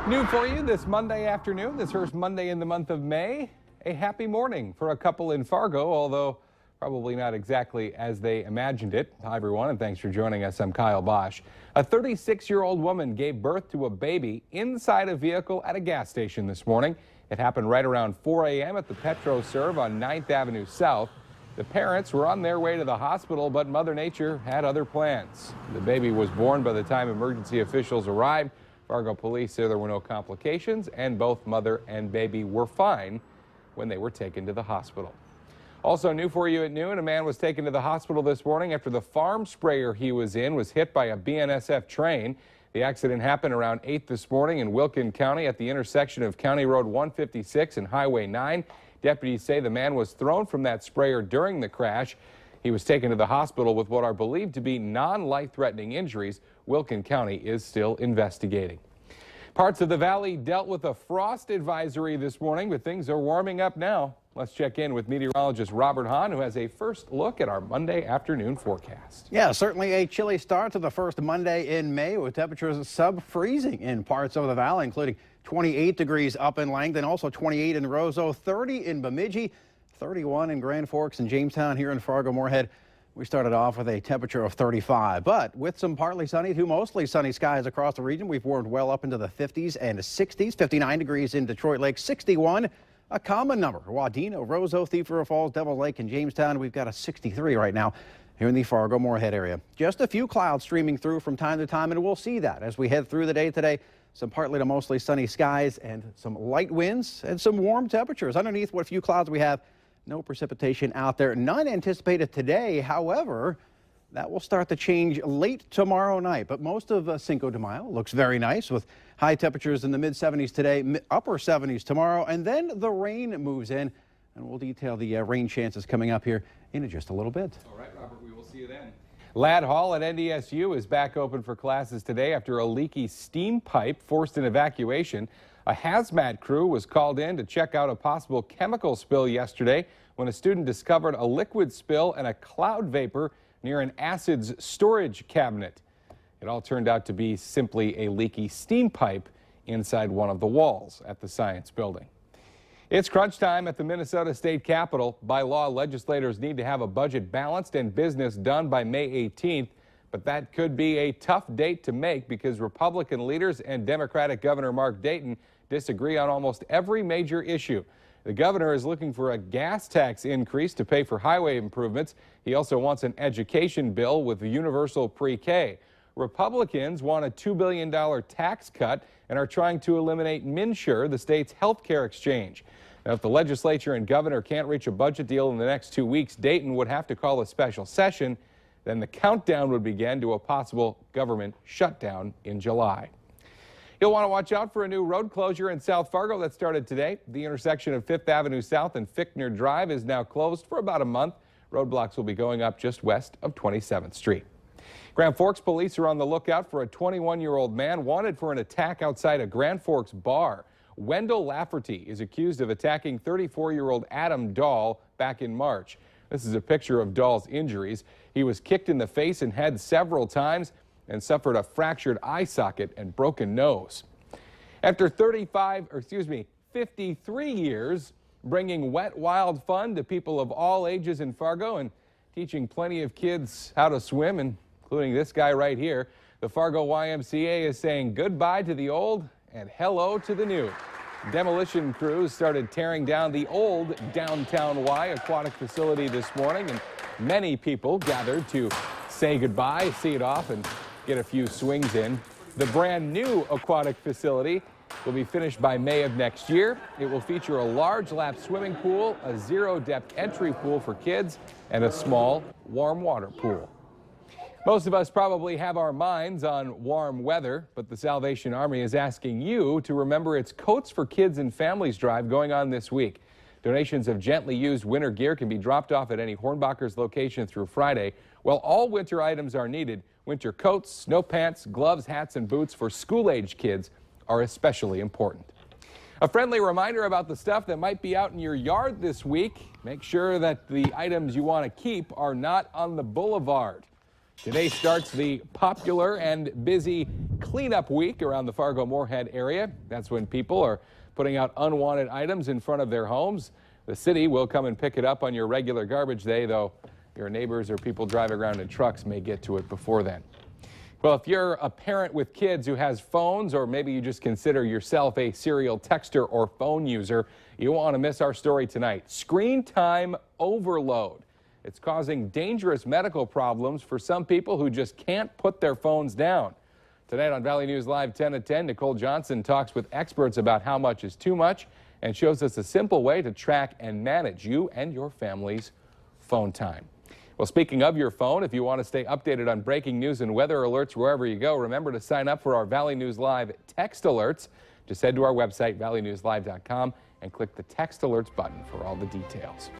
New for you this Monday afternoon, this first Monday in the month of May. A happy morning for a couple in Fargo, although probably not exactly as they imagined it. Hi, everyone, and thanks for joining us. I'm Kyle Bosch. A 36-year-old woman gave birth to a baby inside a vehicle at a gas station this morning. It happened right around 4 a.m. at the PetroServe on 9th Avenue South. The parents were on their way to the hospital, but Mother Nature had other plans. The baby was born by the time emergency officials arrived. Fargo police say there were no complications, and both mother and baby were fine when they were taken to the hospital. Also new for you at noon, a man was taken to the hospital this morning after the farm sprayer he was in was hit by a BNSF train. The accident happened around 8 this morning in Wilkin County at the intersection of County Road 156 and Highway 9. Deputies say the man was thrown from that sprayer during the crash. He was taken to the hospital with what are believed to be non-life-threatening injuries. Wilkin County is still investigating. Parts of the valley dealt with a frost advisory this morning, but things are warming up now. Let's check in with meteorologist Robert Hahn, who has a first look at our Monday afternoon forecast. Yeah, certainly a chilly start to the first Monday in May with temperatures sub-freezing in parts of the valley, including 28 degrees up in Langdon, also 28 in Roseau, 30 in Bemidji, 31 in Grand Forks and Jamestown. Here in Fargo-Moorhead, we started off with a temperature of 35, but with some partly sunny to mostly sunny skies across the region, we've warmed well up into the 50s and 60s, 59 degrees in Detroit Lake, 61, a common number. Wadena, Roseau, Thief River Falls, Devil Lake, and Jamestown, we've got a 63 right now here in the Fargo-Moorhead area. Just a few clouds streaming through from time to time, and we'll see that as we head through the day today. Some partly to mostly sunny skies and some light winds and some warm temperatures. Underneath what few clouds we have, no precipitation out there. None anticipated today. However, that will start to change late tomorrow night. But most of Cinco de Mayo looks very nice with high temperatures in the mid-70s today, upper 70s tomorrow. And then the rain moves in, and we'll detail the rain chances coming up here in just a little bit. All right, Robert, we will see you then. Ladd Hall at NDSU is back open for classes today after a leaky steam pipe forced an evacuation. A hazmat crew was called in to check out a possible chemical spill yesterday when a student discovered a liquid spill and a cloud vapor near an acids storage cabinet. It all turned out to be simply a leaky steam pipe inside one of the walls at the science building. It's crunch time at the Minnesota State Capitol. By law, legislators need to have a budget balanced and business done by May 18th. But that could be a tough date to make because Republican leaders and Democratic Governor Mark Dayton disagree on almost every major issue. The governor is looking for a gas tax increase to pay for highway improvements. He also wants an education bill with universal pre-K. Republicans want a $2 billion tax cut and are trying to eliminate MNsure, the state's health care exchange. Now, if the legislature and governor can't reach a budget deal in the next 2 weeks, Dayton would have to call a special session. Then the countdown would begin to a possible government shutdown in July. You'll want to watch out for a new road closure in South Fargo that started today. The intersection of 5th Avenue South and Fichtner Drive is now closed for about a month. Roadblocks will be going up just west of 27th Street. Grand Forks police are on the lookout for a 21-year-old man wanted for an attack outside a Grand Forks bar. Wendell Lafferty is accused of attacking 34-year-old Adam Dahl back in March. This is a picture of Dahl's injuries. He was kicked in the face and head several times and suffered a fractured eye socket and broken nose. After 53 years bringing wet, wild fun to people of all ages in Fargo and teaching plenty of kids how to swim, including this guy right here, the Fargo YMCA is saying goodbye to the old and hello to the new. Demolition crews started tearing down the old Downtown Y aquatic facility this morning, and many people gathered to say goodbye, see it off, and get a few swings in. The brand new aquatic facility will be finished by May of next year. It will feature a large lap swimming pool, a zero-depth entry pool for kids, and a small warm water pool. Most of us probably have our minds on warm weather, but the Salvation Army is asking you to remember its Coats for Kids and Families drive going on this week. Donations of gently used winter gear can be dropped off at any Hornbacher's location through Friday. While all winter items are needed, winter coats, snow pants, gloves, hats, and boots for school-age kids are especially important. A friendly reminder about the stuff that might be out in your yard this week. Make sure that the items you want to keep are not on the boulevard. Today starts the popular and busy cleanup week around the Fargo-Moorhead area. That's when people are putting out unwanted items in front of their homes. The city will come and pick it up on your regular garbage day, though your neighbors or people driving around in trucks may get to it before then. Well, if you're a parent with kids who has phones, or maybe you just consider yourself a serial texter or phone user, you won't want to miss our story tonight. Screen time overload. It's causing dangerous medical problems for some people who just can't put their phones down. Tonight on Valley News Live 10 at 10, Nicole Johnson talks with experts about how much is too much and shows us a simple way to track and manage you and your family's phone time. Well, speaking of your phone, if you want to stay updated on breaking news and weather alerts wherever you go, remember to sign up for our Valley News Live text alerts. Just head to our website, valleynewslive.com, and click the text alerts button for all the details.